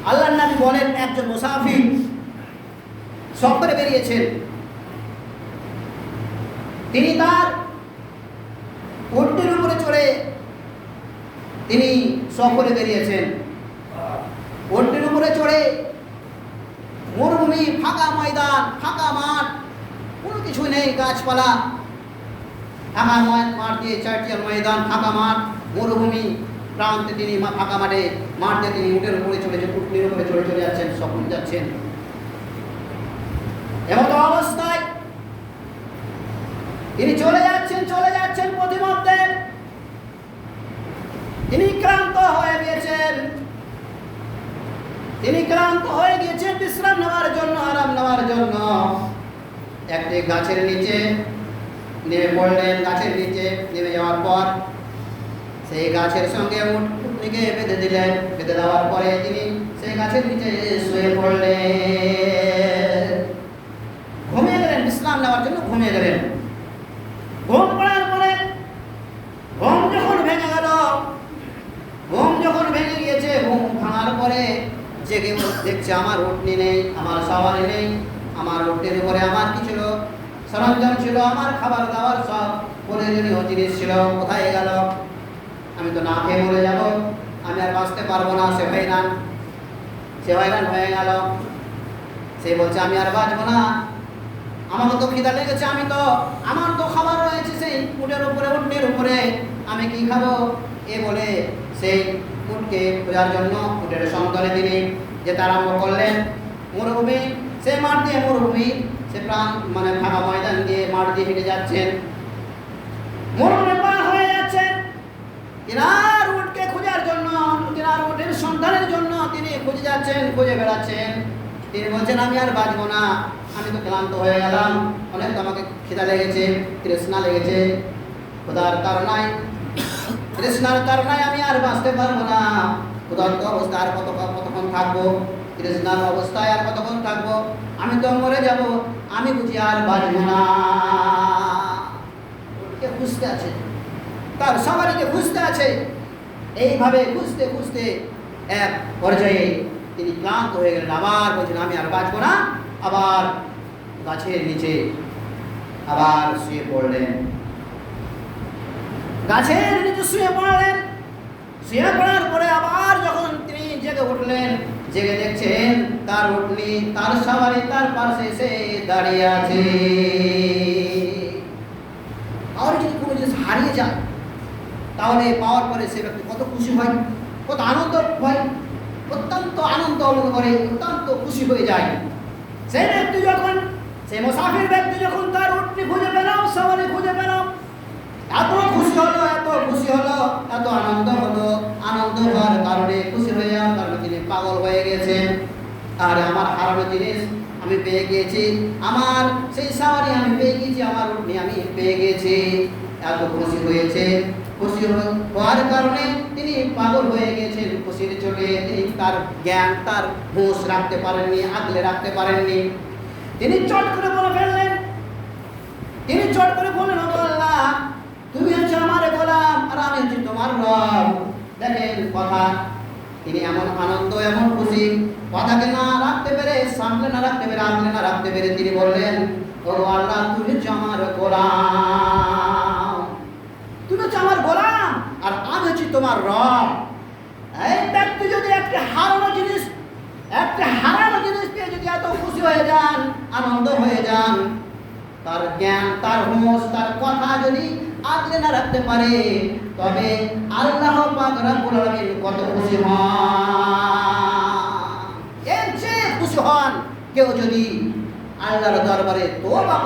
আল্লাহর নবী বলেন, একজন মুসাফির সফরে বেরিয়েছেন, তিনি তার উটটির উপরে চড়ে তিনি সফরে বেরিয়েছেন। উটটির উপরে চড়ে মরুভূমি, ফাঁকা ময়দান, ফাঁকা মাঠ, কোনো কিছু নেই, গাছপালা, ফাঁকা মাঠ দিয়ে চারটিয়ার ময়দান, ফাঁকা মাঠ, মরুভূমি প্রান্তে তিনি ফাঁকা মাঠে তিনি উটের উপরে উটটির উপরে চলে যাচ্ছেন, সফর যাচ্ছেন। এমত অবস্থায় তিনি চলে যাচ্ছেন পথিমধ্যে তিনি ক্লান্ত হয়ে গিয়েছেন বিশ্রাম নেওয়ার জন্য, আরাম নেওয়ার জন্য একটি গাছের নিচে নেমে পড়লেন। গাছের নিচে নেমে যাওয়ার পর সেই গাছের সঙ্গে উটটিকে বেঁধে দিলেন। বেঁধে দেওয়ার পরে তিনি সেই গাছের নিচে শুয়ে পড়লেন, ঘুমিয়ে গেলেন, বিশ্রাম নেওয়ার জন্য ঘুমিয়ে গেলেন। ঘুম পড়ার পরে ঘুম যখন ভেঙে গিয়েছে, ঘুম ভাঙার পরে জেগে দেখছে আমার উটনি নেই, আমার সওয়ারি নেই, আমার উটনির উপরে আমার কিছু সরঞ্জাম ছিল, আমার খাবার দাবার সব প্রয়োজনীয় জিনিস ছিল, কোথায় গেল? আমি তো না খেয়ে মরে যাব, আমি আর বাঁচতে পারবো না। সে হয়রান হয়ে গেল। সে বলছে আমি আর বাঁচবো না, আমাকে তো খিদা লেগেছে, আমার তো খাবার রয়েছে সেই উটনির উপরে, আমি কি খাবো? এ বলে সেই উটকে খোঁজার জন্য উটের সন্ধানে তিনি যেতে আরম্ভ করলেন। মরুভূমি, সে মাঠ দিয়ে সে ফাঁকা ময়দান দিয়ে মাঠ দিয়ে হেঁটে যাচ্ছেন, মরুভূমি পার হয়ে যাচ্ছেন। কিনার উটকে খোঁজার জন্য, কিনার উটের সন্ধানের জন্য তিনি খুঁজে বেড়াচ্ছেন। তিনি বলছেন আমি আর বাঁচবো না, আমি তো ক্লান্ত হয়ে গেলাম, অনেক তো আমাকে খিদা লেগেছে, তৃষ্ণা লেগেছে, ক্ষুধার তাড়নায় আমি আর বাঁচতে পারবো না। ক্ষুধার্ত অবস্থায় আর কতক্ষণ থাকবো? তৃষ্ণার অবস্থায় আর কতক্ষণ থাকবো? আমি তো মরে যাব, আমি বুঝি আর বাঁচবো না। খুঁজতে আছে, তার সবাইকে খুঁজতে আছে। এইভাবে খুঁজতে এক পর্যায়ে তিনি ক্লান্ত হয়ে গেলেন, আবার বলছেন আমি আর বাঁচবো না, আবার গাছের নিচে আবার শুয়ে পড়লেন। গাছের নিচে শুয়ে পড়ার পরে আবার যখন তিনি জেগে উঠলেন, জেগে দেখছেন তার উটনি, তার সওয়ারি তার পাশে এসে দাঁড়িয়ে আছে। আর যদি কোনো জিনিস হারিয়ে যায় তাহলে পাওয়ার পরে সে ব্যক্তি কত খুশি হয়, কত আনন্দ হয়, অত্যন্ত আনন্দ অনুভব করে, অত্যন্ত খুশি হয়ে যায়। সেই মুসাফির ব্যক্তি যখন তার উটনি খুঁজে পেল, সওয়ারি খুঁজে পেল, এত খুশি হলো, এত আনন্দ হওয়ার কারণে, খুশি হয়ে যাওয়ার কারণে তিনি পাগল হয়ে গেছেন। আর আমার হারানো জিনিস আমি পেয়ে গিয়েছি, আমার সেই সওয়ারি আমি পেয়ে গিয়েছি, আমার উটনি আমি পেয়ে গিয়েছি। এত খুশি হওয়ার কারণে তিনি পাগল হয়ে গেছেন। খুশির চোটে তিনি তার জ্ঞান, তার হুঁশ রাখতে পারেননি, আগলে রাখতে পারেননি। তিনি চট করে বলে ফেললেন, আল্লাহ তুমি হচ্ছে আমার গোলাম আর আমি হচ্ছি তোমার রব। দেখেন কথা, তিনি এমন আনন্দ, এমন খুশি, কথাকে না রাখতে পেরে, সামলে না রাখতে পেরে, আগলে না রাখতে পেরে তিনি বললেন, ও আল্লাহ তুমি হচ্ছে আমার গোলাম, আর আমি হচ্ছি তোমার রব। এই ব্যক্তি যদি একটা হারানো জিনিস পেয়ে যদি এত খুশি হয়ে যান, আনন্দ হয়ে যান, তার জ্ঞান, তার হুঁশ, তার কথা যদি আগলে না রাখতে পারে, তবে আল্লাহ পাক রব্বুল আলামিন কত খুশি হন। এর চেয়ে খুশি হন কেউ যদি আল্লাহর দরবারে তওবা